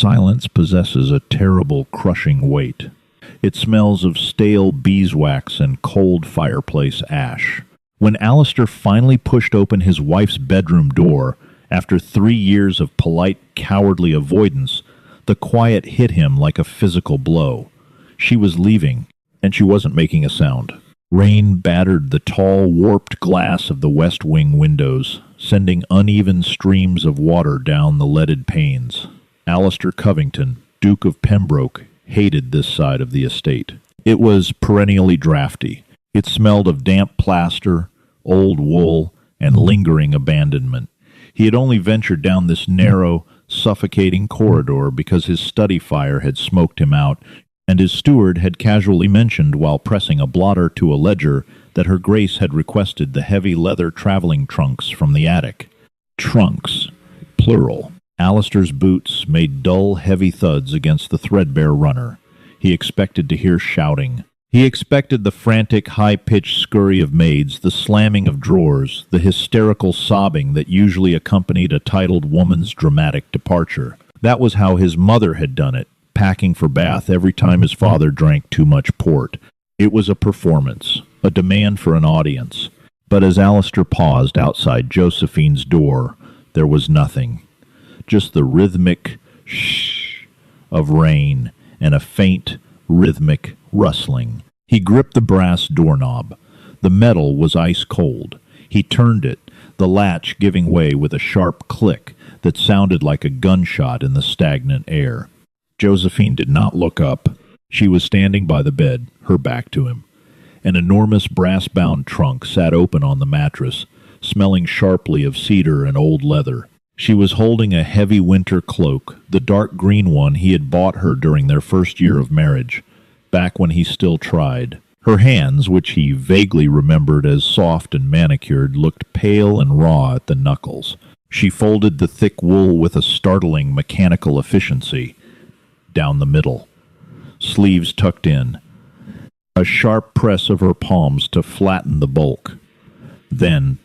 silence possesses a terrible, crushing weight. It smells of stale beeswax and cold fireplace ash. When Alistair finally pushed open his wife's bedroom door, after 3 years of polite, cowardly avoidance, the quiet hit him like a physical blow. She was leaving, and she wasn't making a sound. Rain battered the tall, warped glass of the west wing windows, sending uneven streams of water down the leaded panes. Alistair Covington, Duke of Pembroke, hated this side of the estate. It was perennially drafty. It smelled of damp plaster, old wool, and lingering abandonment. He had only ventured down this narrow, suffocating corridor because his study fire had smoked him out, and his steward had casually mentioned while pressing a blotter to a ledger that Her Grace had requested the heavy leather traveling trunks from the attic. Trunks, plural. Alistair's boots made dull, heavy thuds against the threadbare runner. He expected to hear shouting. He expected the frantic, high-pitched scurry of maids, the slamming of drawers, the hysterical sobbing that usually accompanied a titled woman's dramatic departure. That was how his mother had done it, packing for Bath every time his father drank too much port. It was a performance, a demand for an audience. But as Alistair paused outside Josephine's door, there was nothing. Just the rhythmic shh of rain and a faint, rhythmic rustling. He gripped the brass doorknob. The metal was ice cold. He turned it, the latch giving way with a sharp click that sounded like a gunshot in the stagnant air. Josephine did not look up. She was standing by the bed, her back to him. An enormous brass-bound trunk sat open on the mattress, smelling sharply of cedar and old leather. She was holding a heavy winter cloak, the dark green one he had bought her during their first year of marriage, back when he still tried. Her hands, which he vaguely remembered as soft and manicured, looked pale and raw at the knuckles. She folded the thick wool with a startling mechanical efficiency. Down the middle. Sleeves tucked in. A sharp press of her palms to flatten the bulk. Then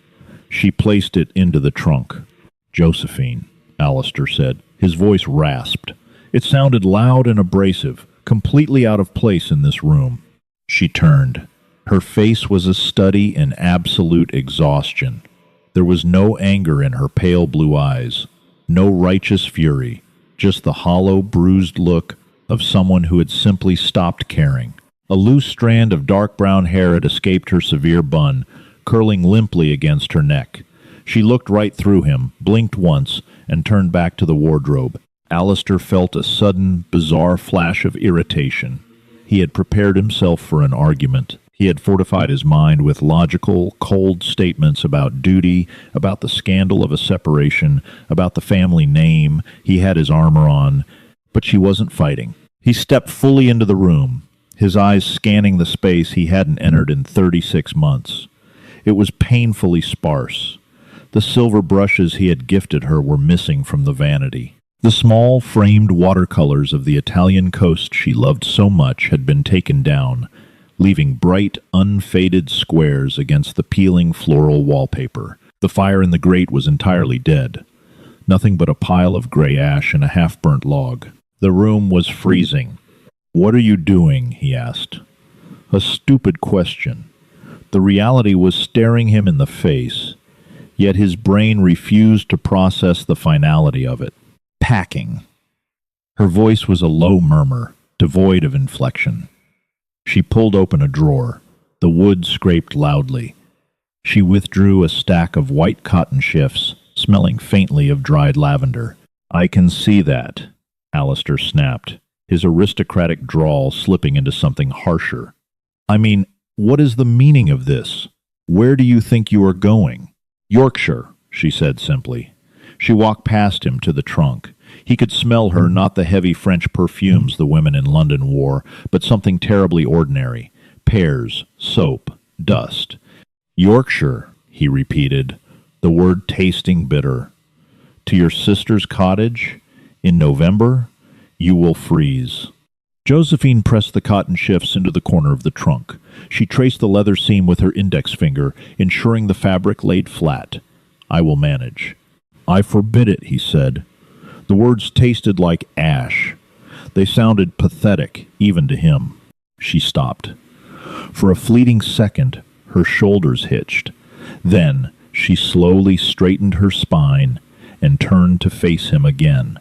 she placed it into the trunk. "Josephine," Alistair said. His voice rasped. It sounded loud and abrasive, completely out of place in this room. She turned. Her face was a study in absolute exhaustion. There was no anger in her pale blue eyes, no righteous fury, just the hollow, bruised look of someone who had simply stopped caring. A loose strand of dark brown hair had escaped her severe bun, curling limply against her neck. She looked right through him, blinked once, and turned back to the wardrobe. Alistair felt a sudden, bizarre flash of irritation. He had prepared himself for an argument. He had fortified his mind with logical, cold statements about duty, about the scandal of a separation, about the family name. He had his armor on, but she wasn't fighting. He stepped fully into the room, his eyes scanning the space he hadn't entered in 36 months. It was painfully sparse. The silver brushes he had gifted her were missing from the vanity. The small, framed watercolors of the Italian coast she loved so much had been taken down, leaving bright, unfaded squares against the peeling floral wallpaper. The fire in the grate was entirely dead. Nothing but a pile of gray ash and a half-burnt log. The room was freezing. "What are you doing?" he asked. A stupid question. The reality was staring him in the face, yet his brain refused to process the finality of it. "Packing." Her voice was a low murmur, devoid of inflection. She pulled open a drawer. The wood scraped loudly. She withdrew a stack of white cotton shifts, smelling faintly of dried lavender. "I can see that," Alistair snapped, his aristocratic drawl slipping into something harsher. "I mean, what is the meaning of this? Where do you think you are going?" "Yorkshire," she said simply. She walked past him to the trunk. He could smell her, not the heavy French perfumes the women in London wore, but something terribly ordinary. Pears, soap, dust. "Yorkshire," he repeated, the word tasting bitter. "To your sister's cottage? In November? You will freeze." Josephine pressed the cotton shifts into the corner of the trunk. She traced the leather seam with her index finger, ensuring the fabric laid flat. "I will manage." "I forbid it," he said. The words tasted like ash. They sounded pathetic, even to him. She stopped. For a fleeting second, her shoulders hitched. Then she slowly straightened her spine and turned to face him again.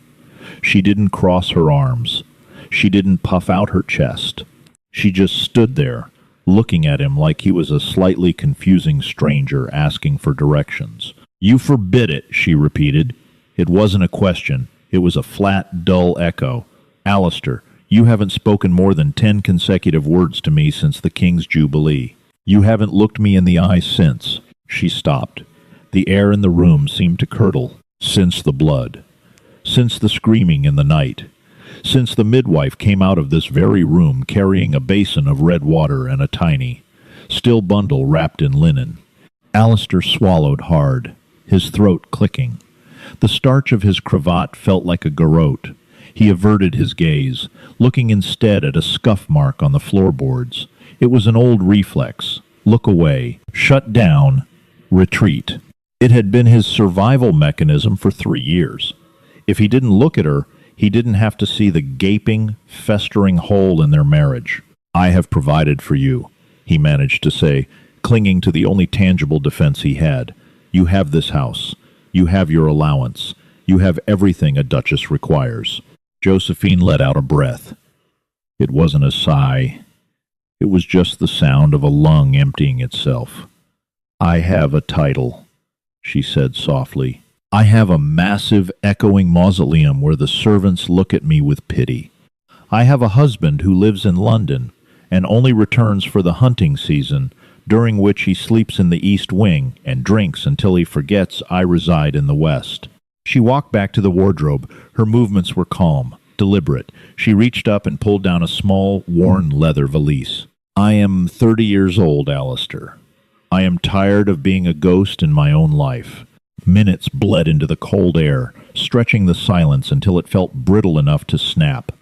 She didn't cross her arms. She didn't puff out her chest. She just stood there, looking at him like he was a slightly confusing stranger asking for directions. "You forbid it," she repeated. It wasn't a question. It was a flat, dull echo. "Alistair, you haven't spoken more than 10 consecutive words to me since the King's Jubilee. You haven't looked me in the eye since." She stopped. The air in the room seemed to curdle. "Since the blood. Since the screaming in the night. Since the midwife came out of this very room carrying a basin of red water and a tiny, still bundle wrapped in linen." Alistair swallowed hard, his throat clicking. The starch of his cravat felt like a garrote. He averted his gaze, looking instead at a scuff mark on the floorboards. It was an old reflex. Look away. Shut down. Retreat. It had been his survival mechanism for 3 years. If he didn't look at her, he didn't have to see the gaping, festering hole in their marriage. "I have provided for you," he managed to say, clinging to the only tangible defense he had. "You have this house. You have your allowance. You have everything a duchess requires." Josephine let out a breath. It wasn't a sigh. It was just the sound of a lung emptying itself. "I have a title," she said softly. "I have a massive, echoing mausoleum where the servants look at me with pity. I have a husband who lives in London and only returns for the hunting season, during which he sleeps in the East Wing and drinks until he forgets I reside in the West." She walked back to the wardrobe. Her movements were calm, deliberate. She reached up and pulled down a small, worn leather valise. "I am 30 years old, Alistair. I am tired of being a ghost in my own life." Minutes bled into the cold air, stretching the silence until it felt brittle enough to snap.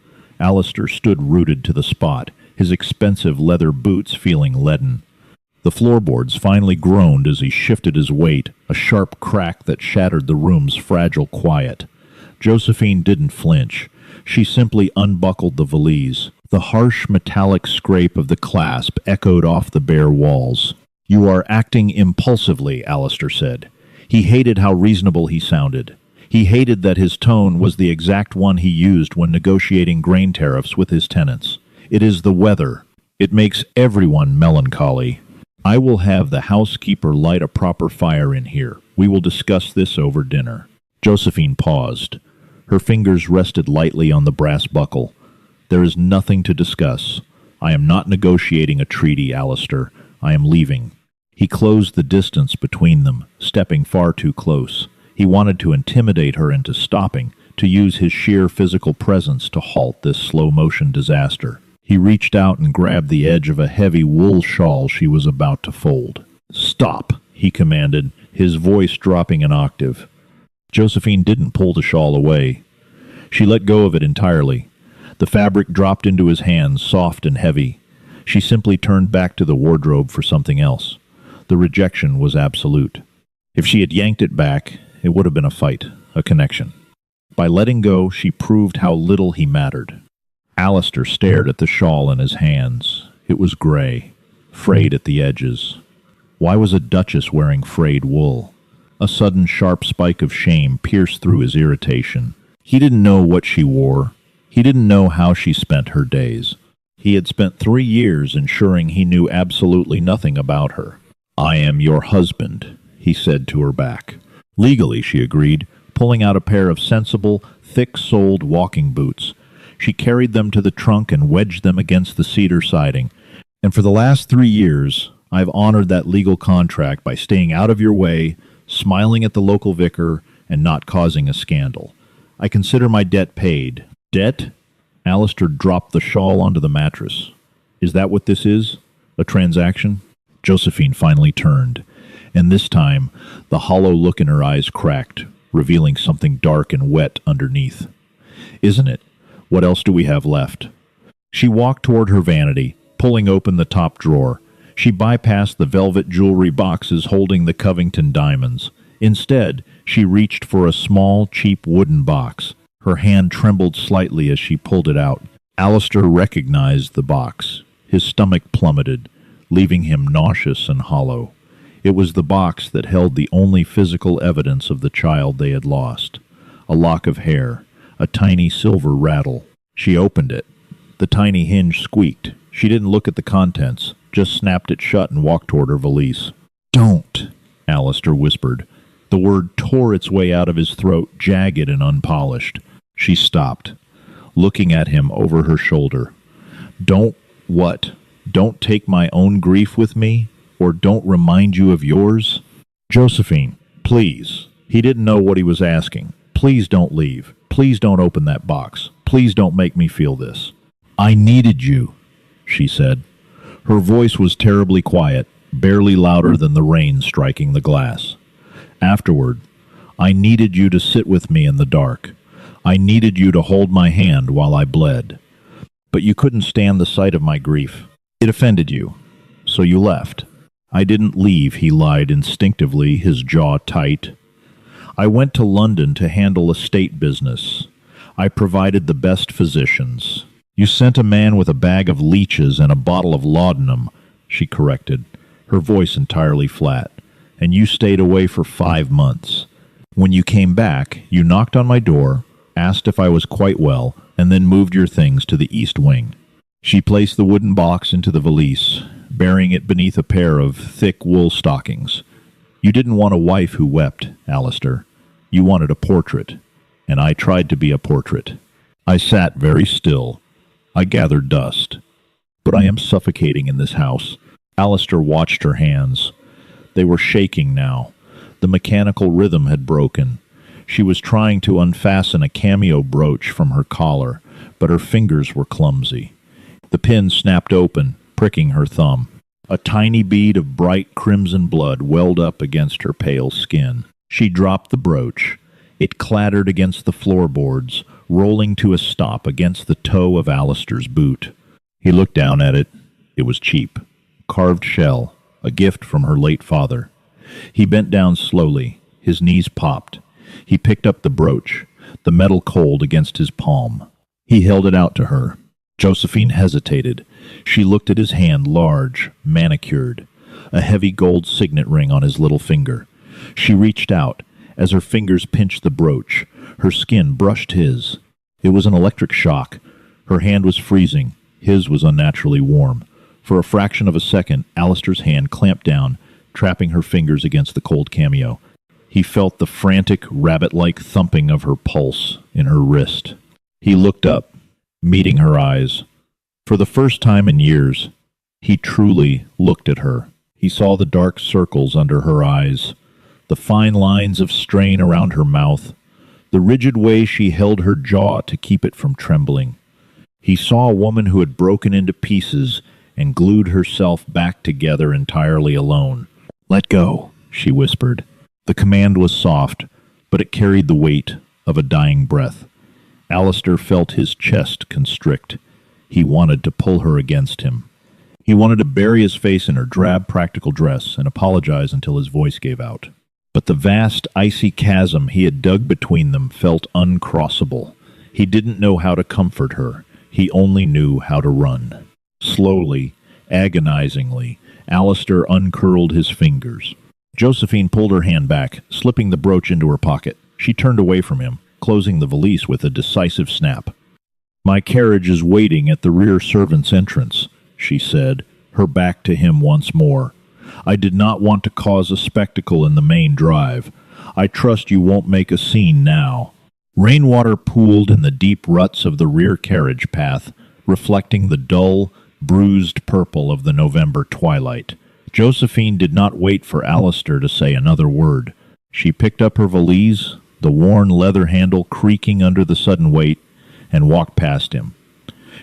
Alistair stood rooted to the spot, his expensive leather boots feeling leaden. The floorboards finally groaned as he shifted his weight, a sharp crack that shattered the room's fragile quiet. Josephine didn't flinch. She simply unbuckled the valise. The harsh metallic scrape of the clasp echoed off the bare walls. "You are acting impulsively," Alistair said. He hated how reasonable he sounded. He hated that his tone was the exact one he used when negotiating grain tariffs with his tenants. "It is the weather. It makes everyone melancholy. I will have the housekeeper light a proper fire in here. We will discuss this over dinner." Josephine paused. Her fingers rested lightly on the brass buckle. "There is nothing to discuss. I am not negotiating a treaty, Alistair. I am leaving." He closed the distance between them, stepping far too close. He wanted to intimidate her into stopping, to use his sheer physical presence to halt this slow-motion disaster. He reached out and grabbed the edge of a heavy wool shawl she was about to fold. "Stop," he commanded, his voice dropping an octave. Josephine didn't pull the shawl away. She let go of it entirely. The fabric dropped into his hands, soft and heavy. She simply turned back to the wardrobe for something else. The rejection was absolute. If she had yanked it back, it would have been a fight, a connection. By letting go, she proved how little he mattered. Alistair stared at the shawl in his hands. It was gray, frayed at the edges. Why was a duchess wearing frayed wool? A sudden sharp spike of shame pierced through his irritation. He didn't know what she wore. He didn't know how she spent her days. He had spent 3 years ensuring he knew absolutely nothing about her. "I am your husband," he said to her back. "Legally," she agreed, pulling out a pair of sensible, thick-soled walking boots. She carried them to the trunk and wedged them against the cedar siding. "And for the last 3 years, I've honored that legal contract by staying out of your way, smiling at the local vicar, and not causing a scandal. I consider my debt paid." "Debt?" Alistair dropped the shawl onto the mattress. "Is that what this is? A transaction?" Josephine finally turned, and this time the hollow look in her eyes cracked, revealing something dark and wet underneath. "Isn't it? What else do we have left?" She walked toward her vanity, pulling open the top drawer. She bypassed the velvet jewelry boxes holding the Covington diamonds. Instead, she reached for a small, cheap wooden box. Her hand trembled slightly as she pulled it out. Alistair recognized the box. His stomach plummeted, leaving him nauseous and hollow. It was the box that held the only physical evidence of the child they had lost. A lock of hair, a tiny silver rattle. She opened it. The tiny hinge squeaked. She didn't look at the contents, just snapped it shut and walked toward her valise. "Don't," Alistair whispered. The word tore its way out of his throat, jagged and unpolished. She stopped, looking at him over her shoulder. "Don't what? Don't take my own grief with me? Or don't remind you of yours?" "Josephine, please." He didn't know what he was asking. "Please don't leave. Please don't open that box. Please don't make me feel this." "I needed you," she said. Her voice was terribly quiet, barely louder than the rain striking the glass. "Afterward, I needed you to sit with me in the dark. I needed you to hold my hand while I bled. But you couldn't stand the sight of my grief. It offended you. So you left." "I didn't leave," he lied instinctively, his jaw tight. "I went to London to handle estate business. I provided the best physicians." "You sent a man with a bag of leeches and a bottle of laudanum," she corrected, her voice entirely flat. "And you stayed away for 5 months. When you came back, you knocked on my door, asked if I was quite well, and then moved your things to the East Wing." She placed the wooden box into the valise, burying it beneath a pair of thick wool stockings. "You didn't want a wife who wept, Alistair. You wanted a portrait, and I tried to be a portrait. I sat very still. I gathered dust. But I am suffocating in this house." Alistair watched her hands. They were shaking now. The mechanical rhythm had broken. She was trying to unfasten a cameo brooch from her collar, but her fingers were clumsy. The pin snapped open, pricking her thumb. A tiny bead of bright crimson blood welled up against her pale skin. She dropped the brooch. It clattered against the floorboards, rolling to a stop against the toe of Alistair's boot. He looked down at it. It was cheap. Carved shell, a gift from her late father. He bent down slowly. His knees popped. He picked up the brooch, the metal cold against his palm. He held it out to her. Josephine hesitated. She looked at his hand, large, manicured, a heavy gold signet ring on his little finger. She reached out. As her fingers pinched the brooch, her skin brushed his. It was an electric shock. Her hand was freezing. His was unnaturally warm. For a fraction of a second, Alistair's hand clamped down, trapping her fingers against the cold cameo. He felt the frantic, rabbit-like thumping of her pulse in her wrist. He looked up, meeting her eyes. For the first time in years, he truly looked at her. He saw the dark circles under her eyes, the fine lines of strain around her mouth, the rigid way she held her jaw to keep it from trembling. He saw a woman who had broken into pieces and glued herself back together entirely alone. "Let go," she whispered. The command was soft, but it carried the weight of a dying breath. Alistair felt his chest constrict. He wanted to pull her against him. He wanted to bury his face in her drab, practical dress and apologize until his voice gave out. But the vast, icy chasm he had dug between them felt uncrossable. He didn't know how to comfort her. He only knew how to run. Slowly, agonizingly, Alistair uncurled his fingers. Josephine pulled her hand back, slipping the brooch into her pocket. She turned away from him, closing the valise with a decisive snap. "My carriage is waiting at the rear servants' entrance," she said, her back to him once more. "I did not want to cause a spectacle in the main drive. I trust you won't make a scene now." Rainwater pooled in the deep ruts of the rear carriage path, reflecting the dull, bruised purple of the November twilight. Josephine did not wait for Alistair to say another word. She picked up her valise, the worn leather handle creaking under the sudden weight, and walked past him.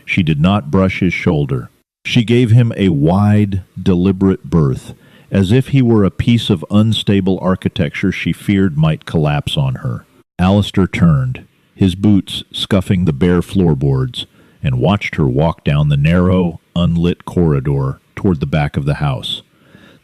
She did not brush his shoulder. She gave him a wide, deliberate berth, as if he were a piece of unstable architecture she feared might collapse on her. Alistair turned, his boots scuffing the bare floorboards, and watched her walk down the narrow, unlit corridor toward the back of the house.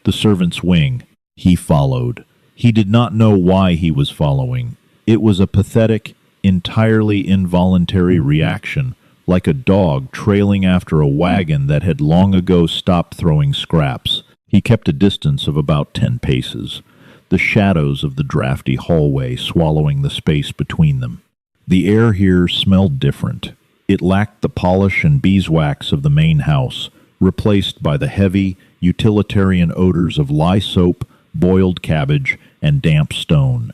The servants' wing. He followed. He did not know why he was following. It was a pathetic, entirely involuntary reaction, like a dog trailing after a wagon that had long ago stopped throwing scraps. He kept a distance of about 10 paces, the shadows of the drafty hallway swallowing the space between them. The air here smelled different. It lacked the polish and beeswax of the main house, replaced by the heavy, utilitarian odors of lye soap, boiled cabbage, and damp stone.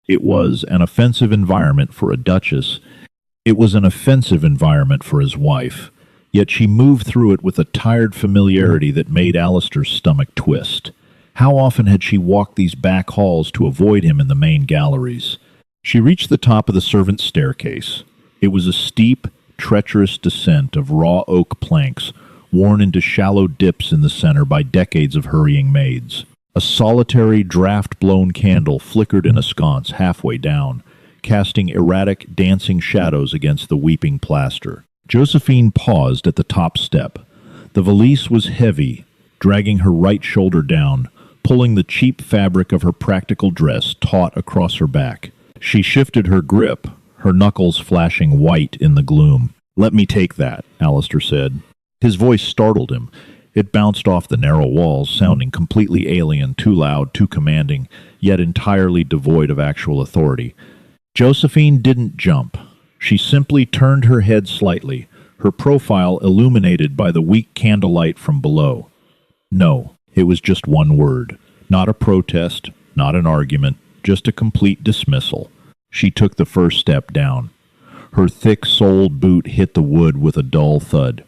It was an offensive environment for a duchess. It was an offensive environment for his wife, yet she moved through it with a tired familiarity that made Alistair's stomach twist. How often had she walked these back halls to avoid him in the main galleries? She reached the top of the servants' staircase. It was a steep, treacherous descent of raw oak planks, worn into shallow dips in the center by decades of hurrying maids. A solitary, draft-blown candle flickered in a sconce halfway down, casting erratic, dancing shadows against the weeping plaster. Josephine paused at the top step. The valise was heavy, dragging her right shoulder down, pulling the cheap fabric of her practical dress taut across her back. She shifted her grip, her knuckles flashing white in the gloom. "Let me take that," Alistair said. His voice startled him. It bounced off the narrow walls, sounding completely alien, too loud, too commanding, yet entirely devoid of actual authority. Josephine didn't jump. She simply turned her head slightly, her profile illuminated by the weak candlelight from below. No, it was just one word. Not a protest, not an argument, just a complete dismissal. She took the first step down. Her thick-soled boot hit the wood with a dull thud.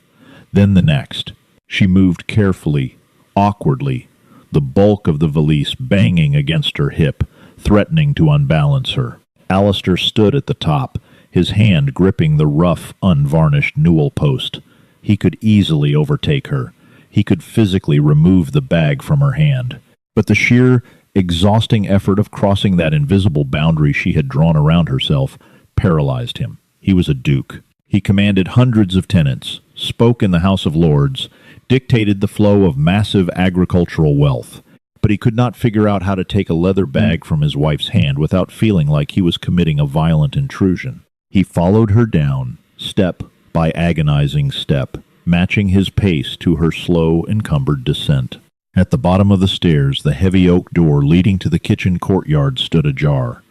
Then the next. She moved carefully, awkwardly, the bulk of the valise banging against her hip, threatening to unbalance her. Alistair stood at the top, his hand gripping the rough, unvarnished newel post. He could easily overtake her. He could physically remove the bag from her hand. But the sheer, exhausting effort of crossing that invisible boundary she had drawn around herself paralyzed him. He was a duke. He commanded hundreds of tenants, spoke in the House of Lords, dictated the flow of massive agricultural wealth. But he could not figure out how to take a leather bag from his wife's hand without feeling like he was committing a violent intrusion. He followed her down, step by agonizing step, matching his pace to her slow, encumbered descent. At the bottom of the stairs, the heavy oak door leading to the kitchen courtyard stood ajar.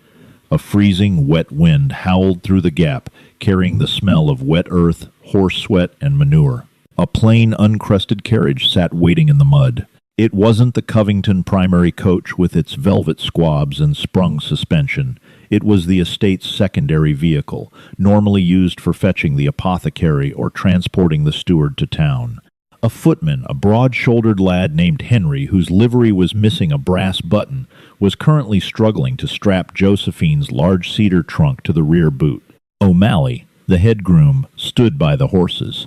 A freezing, wet wind howled through the gap, carrying the smell of wet earth, horse sweat, and manure. A plain, uncrusted carriage sat waiting in the mud. It wasn't the Covington primary coach with its velvet squabs and sprung suspension. It was the estate's secondary vehicle, normally used for fetching the apothecary or transporting the steward to town. A footman, a broad-shouldered lad named Henry, whose livery was missing a brass button, was currently struggling to strap Josephine's large cedar trunk to the rear boot. O'Malley, the head groom, stood by the horses.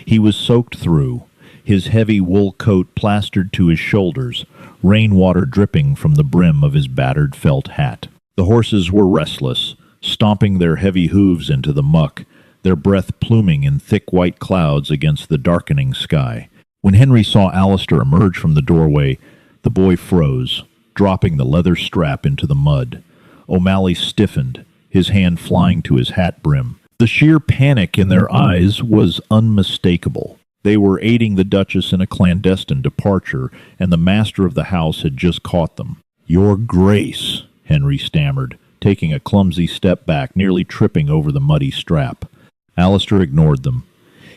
He was soaked through, his heavy wool coat plastered to his shoulders, rainwater dripping from the brim of his battered felt hat. The horses were restless, stomping their heavy hooves into the muck, their breath pluming in thick white clouds against the darkening sky. When Henry saw Alistair emerge from the doorway, the boy froze, dropping the leather strap into the mud. O'Malley stiffened, his hand flying to his hat brim. The sheer panic in their eyes was unmistakable. They were aiding the Duchess in a clandestine departure, and the master of the house had just caught them. "Your Grace," Henry stammered, taking a clumsy step back, nearly tripping over the muddy strap. Alistair ignored them.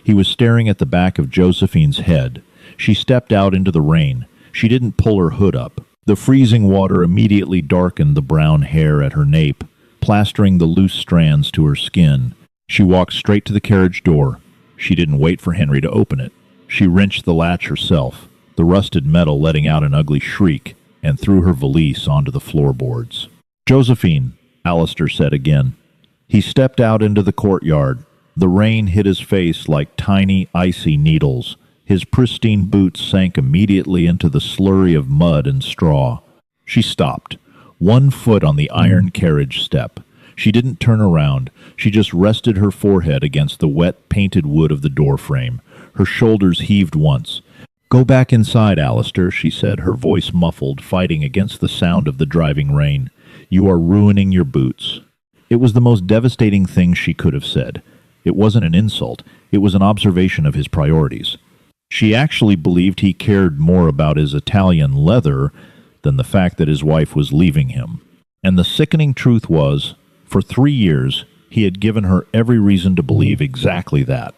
He was staring at the back of Josephine's head. She stepped out into the rain. She didn't pull her hood up. The freezing water immediately darkened the brown hair at her nape, plastering the loose strands to her skin. She walked straight to the carriage door. She didn't wait for Henry to open it. She wrenched the latch herself, the rusted metal letting out an ugly shriek, and threw her valise onto the floorboards. "Josephine," Alistair said again. He stepped out into the courtyard. The rain hit his face like tiny, icy needles. His pristine boots sank immediately into the slurry of mud and straw. She stopped, one foot on the iron carriage step. She didn't turn around. She just rested her forehead against the wet, painted wood of the doorframe. Her shoulders heaved once. "Go back inside, Alistair," she said, her voice muffled, fighting against the sound of the driving rain. "You are ruining your boots." It was the most devastating thing she could have said. It wasn't an insult. It was an observation of his priorities. She actually believed he cared more about his Italian leather than the fact that his wife was leaving him. And the sickening truth was, for 3 years, he had given her every reason to believe exactly that.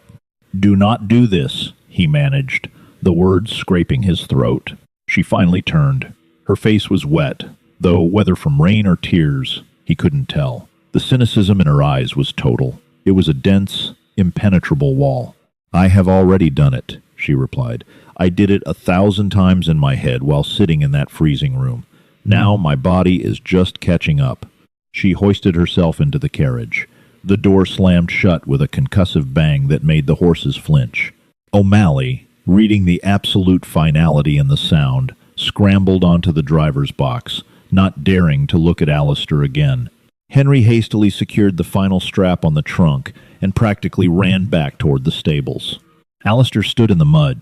"Do not do this," he managed, the words scraping his throat. She finally turned. Her face was wet, though whether from rain or tears, he couldn't tell. The cynicism in her eyes was total. It was a dense, impenetrable wall. "I have already done it," she replied. "I did it 1,000 times in my head while sitting in that freezing room. Now my body is just catching up." She hoisted herself into the carriage. The door slammed shut with a concussive bang that made the horses flinch. O'Malley, reading the absolute finality in the sound, scrambled onto the driver's box, not daring to look at Alistair again. Henry hastily secured the final strap on the trunk and practically ran back toward the stables. Alistair stood in the mud.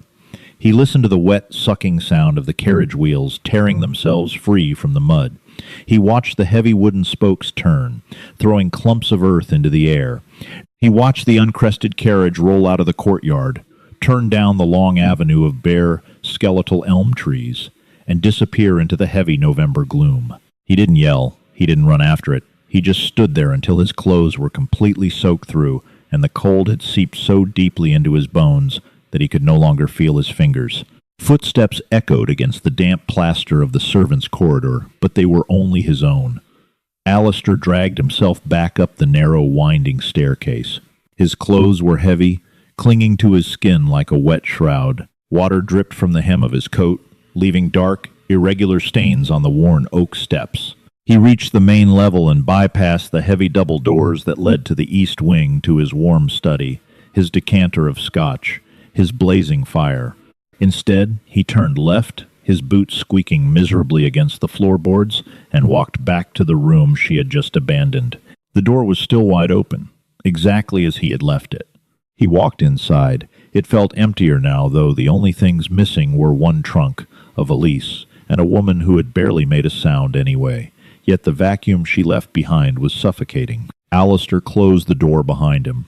He listened to the wet, sucking sound of the carriage wheels tearing themselves free from the mud. He watched the heavy wooden spokes turn, throwing clumps of earth into the air. He watched the uncrested carriage roll out of the courtyard, turn down the long avenue of bare, skeletal elm trees, and disappear into the heavy November gloom. He didn't yell. He didn't run after it. He just stood there until his clothes were completely soaked through, and the cold had seeped so deeply into his bones that he could no longer feel his fingers. Footsteps echoed against the damp plaster of the servants' corridor, but they were only his own. Alistair dragged himself back up the narrow, winding staircase. His clothes were heavy, clinging to his skin like a wet shroud. Water dripped from the hem of his coat, leaving dark, irregular stains on the worn oak steps. He reached the main level and bypassed the heavy double doors that led to the east wing to his warm study, his decanter of scotch, his blazing fire. Instead, he turned left, his boots squeaking miserably against the floorboards, and walked back to the room she had just abandoned. The door was still wide open, exactly as he had left it. He walked inside. It felt emptier now, though the only things missing were one trunk, a valise, and a woman who had barely made a sound anyway. Yet the vacuum she left behind was suffocating. Alistair closed the door behind him.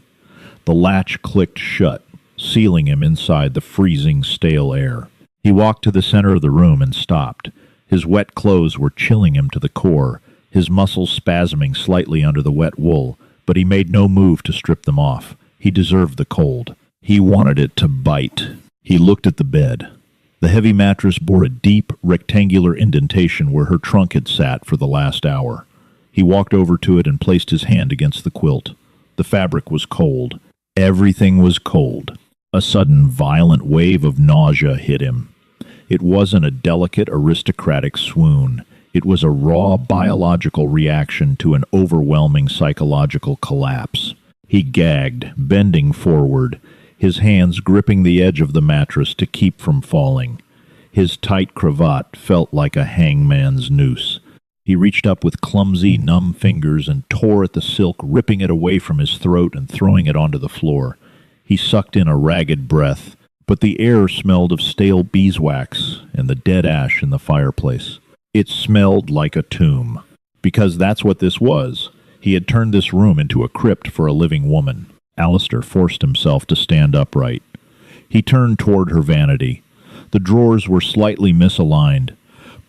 The latch clicked shut, sealing him inside the freezing, stale air. He walked to the center of the room and stopped. His wet clothes were chilling him to the core, his muscles spasming slightly under the wet wool, but he made no move to strip them off. He deserved the cold. He wanted it to bite. He looked at the bed. The heavy mattress bore a deep, rectangular indentation where her trunk had sat for the last hour. He walked over to it and placed his hand against the quilt. The fabric was cold. Everything was cold. A sudden, violent wave of nausea hit him. It wasn't a delicate, aristocratic swoon. It was a raw, biological reaction to an overwhelming psychological collapse. He gagged, bending forward, his hands gripping the edge of the mattress to keep from falling. His tight cravat felt like a hangman's noose. He reached up with clumsy, numb fingers and tore at the silk, ripping it away from his throat and throwing it onto the floor. He sucked in a ragged breath, but the air smelled of stale beeswax and the dead ash in the fireplace. It smelled like a tomb, because that's what this was. He had turned this room into a crypt for a living woman. Alistair forced himself to stand upright. He turned toward her vanity. The drawers were slightly misaligned,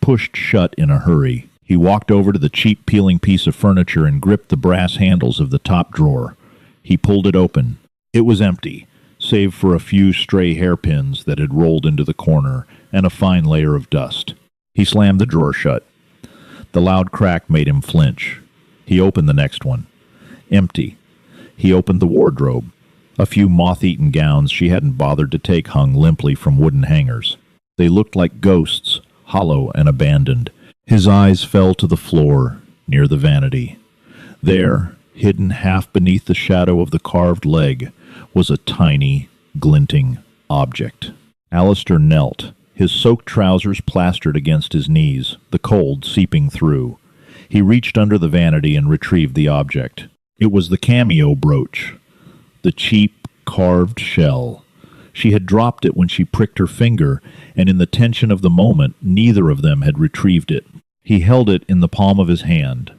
pushed shut in a hurry. He walked over to the cheap peeling piece of furniture and gripped the brass handles of the top drawer. He pulled it open. It was empty, save for a few stray hairpins that had rolled into the corner and a fine layer of dust. He slammed the drawer shut. The loud crack made him flinch. He opened the next one. Empty. He opened the wardrobe. A few moth-eaten gowns she hadn't bothered to take hung limply from wooden hangers. They looked like ghosts, hollow and abandoned. His eyes fell to the floor, near the vanity. There, hidden half beneath the shadow of the carved leg, was a tiny, glinting object. Alistair knelt, his soaked trousers plastered against his knees, the cold seeping through. He reached under the vanity and retrieved the object. It was the cameo brooch, the cheap, carved shell. She had dropped it when she pricked her finger, and in the tension of the moment, neither of them had retrieved it. He held it in the palm of his hand.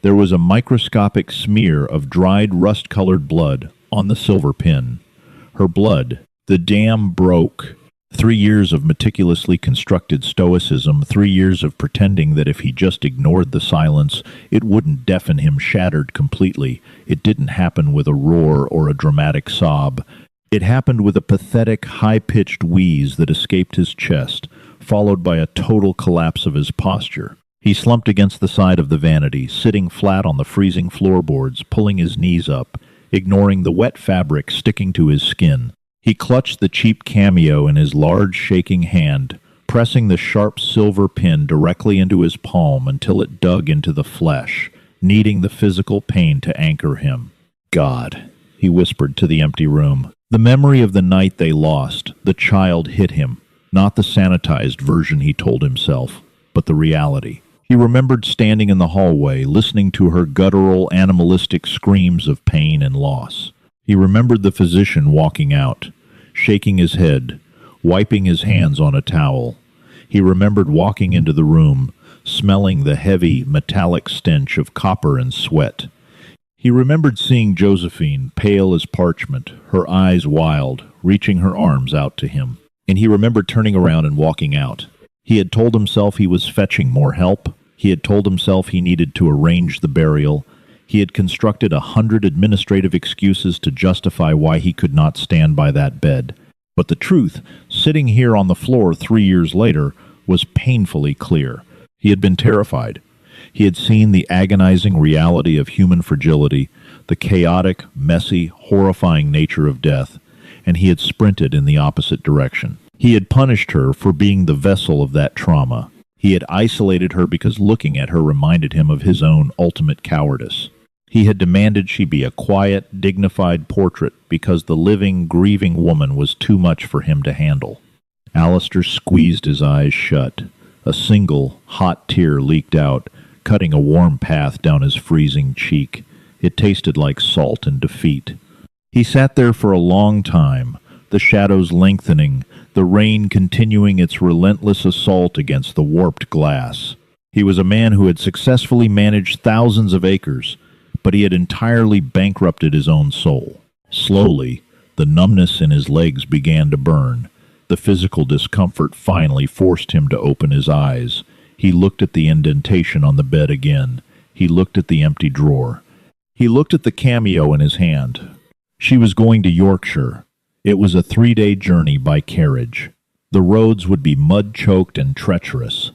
There was a microscopic smear of dried rust-colored blood on the silver pin. Her blood. The dam broke. 3 years of meticulously constructed stoicism, 3 years of pretending that if he just ignored the silence, it wouldn't deafen him, shattered completely. It didn't happen with a roar or a dramatic sob. It happened with a pathetic, high-pitched wheeze that escaped his chest, followed by a total collapse of his posture. He slumped against the side of the vanity, sitting flat on the freezing floorboards, pulling his knees up, ignoring the wet fabric sticking to his skin. He clutched the cheap cameo in his large, shaking hand, pressing the sharp silver pin directly into his palm until it dug into the flesh, needing the physical pain to anchor him. God, he whispered to the empty room. The memory of the night they lost, the child hit him, not the sanitized version he told himself, but the reality. He remembered standing in the hallway, listening to her guttural, animalistic screams of pain and loss. He remembered the physician walking out, shaking his head, wiping his hands on a towel. He remembered walking into the room, smelling the heavy, metallic stench of copper and sweat. He remembered seeing Josephine, pale as parchment, her eyes wild, reaching her arms out to him. And he remembered turning around and walking out. He had told himself he was fetching more help. He had told himself he needed to arrange the burial. He had constructed 100 administrative excuses to justify why he could not stand by that bed. But the truth, sitting here on the floor 3 years later, was painfully clear. He had been terrified. He had seen the agonizing reality of human fragility, the chaotic, messy, horrifying nature of death, and he had sprinted in the opposite direction. He had punished her for being the vessel of that trauma. He had isolated her because looking at her reminded him of his own ultimate cowardice. He had demanded she be a quiet, dignified portrait because the living, grieving woman was too much for him to handle. Alistair squeezed his eyes shut. A single, hot tear leaked out, cutting a warm path down his freezing cheek. It tasted like salt and defeat. He sat there for a long time, the shadows lengthening, the rain continuing its relentless assault against the warped glass. He was a man who had successfully managed thousands of acres, but he had entirely bankrupted his own soul. Slowly, the numbness in his legs began to burn. The physical discomfort finally forced him to open his eyes. He looked at the indentation on the bed again. He looked at the empty drawer. He looked at the cameo in his hand. She was going to Yorkshire. It was a 3-day journey by carriage. The roads would be mud-choked and treacherous.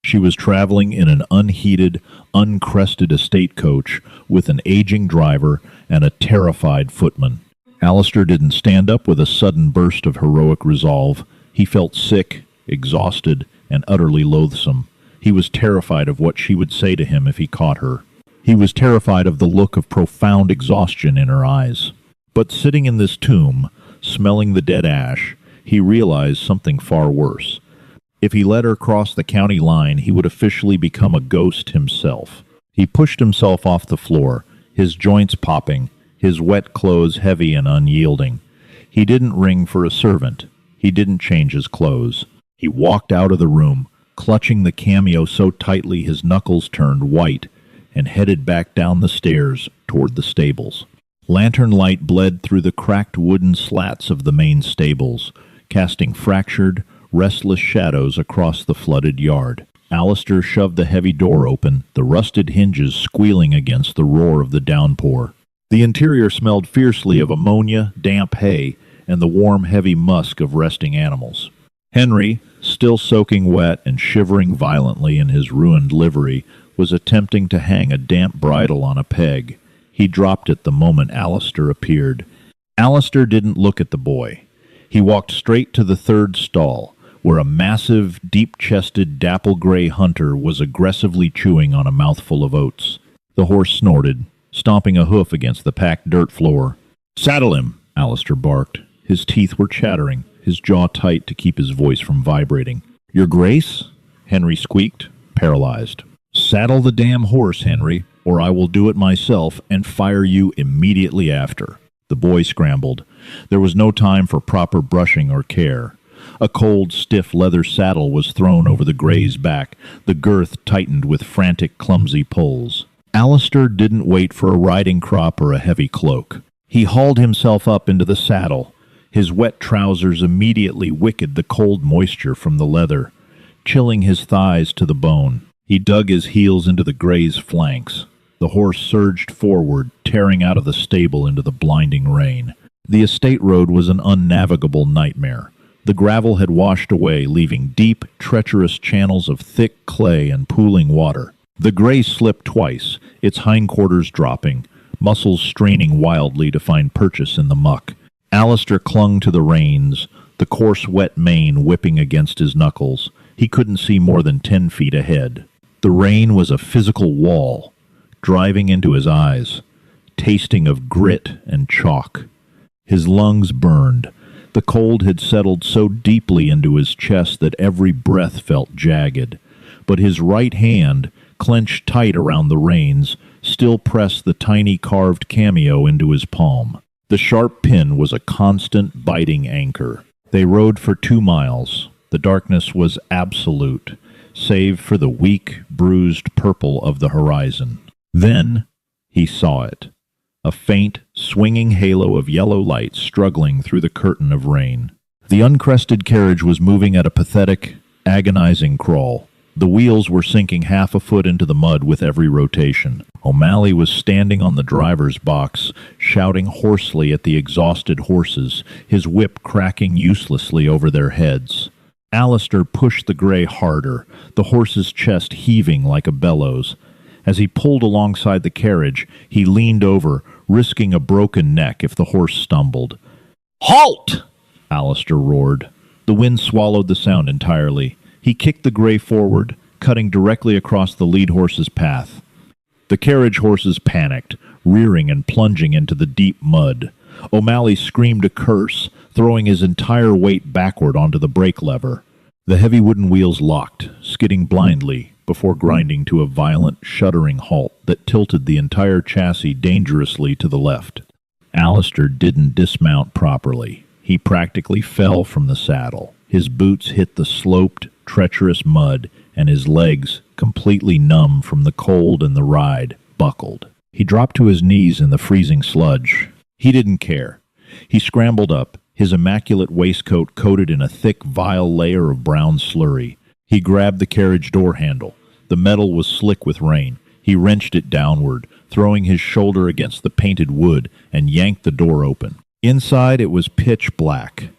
She was traveling in an unheated, uncrested estate coach with an aging driver and a terrified footman. Alistair didn't stand up with a sudden burst of heroic resolve. He felt sick, exhausted, and utterly loathsome. He was terrified of what she would say to him if he caught her. He was terrified of the look of profound exhaustion in her eyes. But sitting in this tomb, smelling the dead ash, he realized something far worse. If he let her cross the county line, he would officially become a ghost himself. He pushed himself off the floor, his joints popping, his wet clothes heavy and unyielding. He didn't ring for a servant. He didn't change his clothes. He walked out of the room, clutching the cameo so tightly his knuckles turned white, and headed back down the stairs toward the stables. Lantern light bled through the cracked wooden slats of the main stables, casting fractured, restless shadows across the flooded yard. Alistair shoved the heavy door open, the rusted hinges squealing against the roar of the downpour. The interior smelled fiercely of ammonia, damp hay, and the warm, heavy musk of resting animals. Henry, still soaking wet and shivering violently in his ruined livery, was attempting to hang a damp bridle on a peg. He dropped it the moment Alistair appeared. Alistair didn't look at the boy. He walked straight to the third stall, where a massive, deep-chested, dapple-gray hunter was aggressively chewing on a mouthful of oats. The horse snorted, stomping a hoof against the packed dirt floor. "Saddle him!" Alistair barked. His teeth were chattering, his jaw tight to keep his voice from vibrating. "Your Grace?" Henry squeaked, paralyzed. "Saddle the damn horse, Henry, or I will do it myself and fire you immediately after." The boy scrambled. There was no time for proper brushing or care. A cold, stiff leather saddle was thrown over the gray's back, the girth tightened with frantic, clumsy pulls. Alistair didn't wait for a riding crop or a heavy cloak. He hauled himself up into the saddle. His wet trousers immediately wickeded the cold moisture from the leather, chilling his thighs to the bone. He dug his heels into the grey's flanks. The horse surged forward, tearing out of the stable into the blinding rain. The estate road was an unnavigable nightmare. The gravel had washed away, leaving deep, treacherous channels of thick clay and pooling water. The grey slipped twice, its hindquarters dropping, muscles straining wildly to find purchase in the muck. Alistair clung to the reins, the coarse, wet mane whipping against his knuckles. He couldn't see more than 10 feet ahead. The rain was a physical wall, driving into his eyes, tasting of grit and chalk. His lungs burned. The cold had settled so deeply into his chest that every breath felt jagged. But his right hand, clenched tight around the reins, still pressed the tiny carved cameo into his palm. The sharp pin was a constant biting anchor. They rode for 2 miles. The darkness was absolute, save for the weak, bruised purple of the horizon. Then he saw it. A faint, swinging halo of yellow light struggling through the curtain of rain. The uncrested carriage was moving at a pathetic, agonizing crawl. The wheels were sinking half a foot into the mud with every rotation. O'Malley was standing on the driver's box, shouting hoarsely at the exhausted horses, his whip cracking uselessly over their heads. Alistair pushed the grey harder, the horse's chest heaving like a bellows. As he pulled alongside the carriage, he leaned over, risking a broken neck if the horse stumbled. "Halt!" Alistair roared. The wind swallowed the sound entirely. He kicked the grey forward, cutting directly across the lead horse's path. The carriage horses panicked, rearing and plunging into the deep mud. O'Malley screamed a curse, throwing his entire weight backward onto the brake lever. The heavy wooden wheels locked, skidding blindly, before grinding to a violent, shuddering halt that tilted the entire chassis dangerously to the left. Alistair didn't dismount properly. He practically fell from the saddle. His boots hit the sloped, treacherous mud, and his legs, completely numb from the cold and the ride, buckled. He dropped to his knees in the freezing sludge. He didn't care. He scrambled up, his immaculate waistcoat coated in a thick, vile layer of brown slurry. He grabbed the carriage door handle. The metal was slick with rain. He wrenched it downward, throwing his shoulder against the painted wood, and yanked the door open. Inside it was pitch black.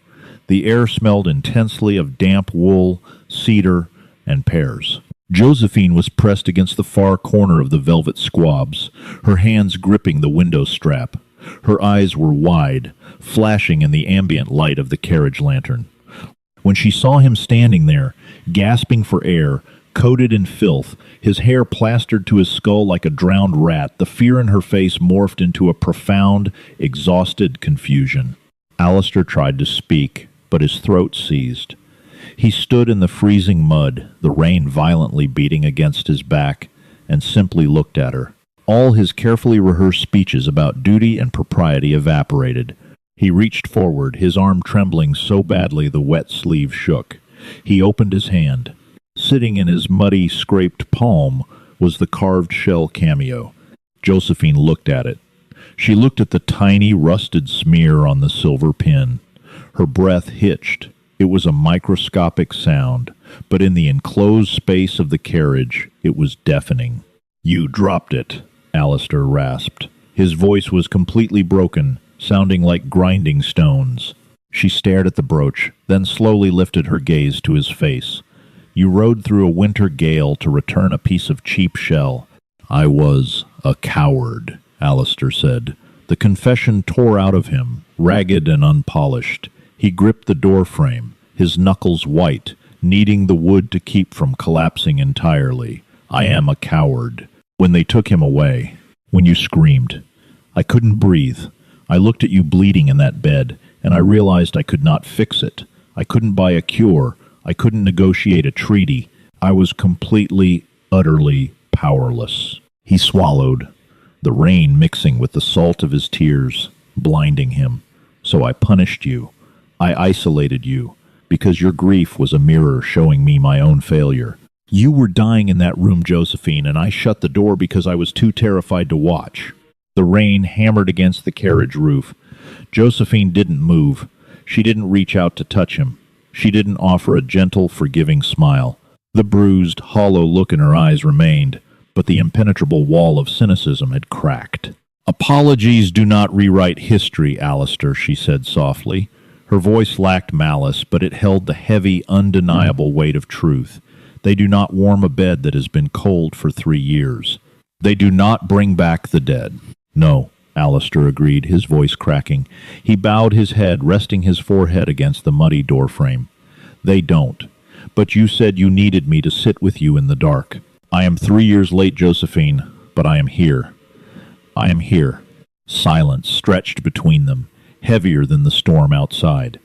The air smelled intensely of damp wool, cedar, and pears. Josephine was pressed against the far corner of the velvet squabs, her hands gripping the window strap. Her eyes were wide, flashing in the ambient light of the carriage lantern. When she saw him standing there, gasping for air, coated in filth, his hair plastered to his skull like a drowned rat, the fear in her face morphed into a profound, exhausted confusion. Alistair tried to speak, but his throat seized. He stood in the freezing mud, the rain violently beating against his back, and simply looked at her. All his carefully rehearsed speeches about duty and propriety evaporated. He reached forward, his arm trembling so badly the wet sleeve shook. He opened his hand. Sitting in his muddy, scraped palm was the carved shell cameo. Josephine looked at it. She looked at the tiny, rusted smear on the silver pin. Her breath hitched. It was a microscopic sound, but in the enclosed space of the carriage, it was deafening. "You dropped it," Alistair rasped. His voice was completely broken, sounding like grinding stones. She stared at the brooch, then slowly lifted her gaze to his face. "You rode through a winter gale to return a piece of cheap shell." "I was a coward," Alistair said. The confession tore out of him, ragged and unpolished. He gripped the door frame, his knuckles white, kneading the wood to keep from collapsing entirely. "I am a coward." "When they took him away, when you screamed, I couldn't breathe. I looked at you bleeding in that bed, and I realized I could not fix it. I couldn't buy a cure. I couldn't negotiate a treaty. I was completely, utterly powerless." He swallowed, the rain mixing with the salt of his tears, blinding him. "So I punished you. I isolated you, because your grief was a mirror showing me my own failure. You were dying in that room, Josephine, and I shut the door because I was too terrified to watch. The rain hammered against the carriage roof. Josephine didn't move. She didn't reach out to touch him. She didn't offer a gentle, forgiving smile. The bruised, hollow look in her eyes remained, but the impenetrable wall of cynicism had cracked. "Apologies do not rewrite history, Alistair," she said softly. Her voice lacked malice, but it held the heavy, undeniable weight of truth. They do not warm a bed that has been cold for 3 years. They do not bring back the dead. No, Alistair agreed, his voice cracking. He bowed his head, resting his forehead against the muddy doorframe. They don't. But you said you needed me to sit with you in the dark. I am 3 years late, Josephine, but I am here. I am here. Silence stretched between them, heavier than the storm outside.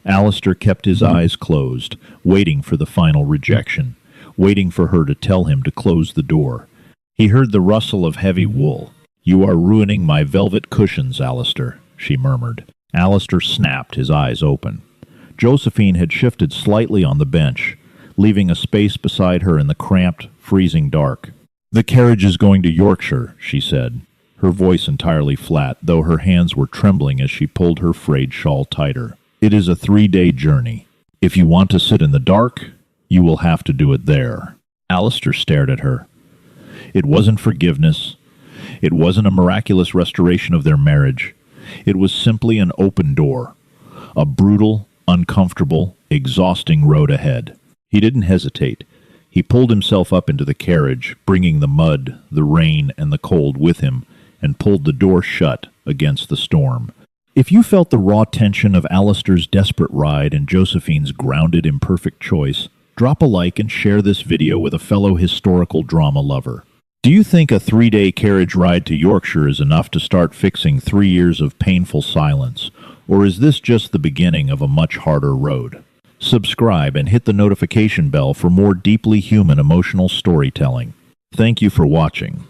Alistair kept his eyes closed, waiting for the final rejection, waiting for her to tell him to close the door. He heard the rustle of heavy wool. "You are ruining my velvet cushions, Alistair," she murmured. Alistair snapped, his eyes open. Josephine had shifted slightly on the bench, leaving a space beside her in the cramped, freezing dark. "The carriage is going to Yorkshire," she said, her voice entirely flat, though her hands were trembling as she pulled her frayed shawl tighter. "It is a 3-day journey. If you want to sit in the dark, you will have to do it there." Alistair stared at her. It wasn't forgiveness. It wasn't a miraculous restoration of their marriage. It was simply an open door. A brutal, uncomfortable, exhausting road ahead. He didn't hesitate. He pulled himself up into the carriage, bringing the mud, the rain, and the cold with him, and pulled the door shut against the storm. If you felt the raw tension of Alistair's desperate ride and Josephine's grounded, imperfect choice, drop a like and share this video with a fellow historical drama lover. Do you think a 3-day carriage ride to Yorkshire is enough to start fixing 3 years of painful silence, or is this just the beginning of a much harder road? Subscribe and hit the notification bell for more deeply human emotional storytelling. Thank you for watching.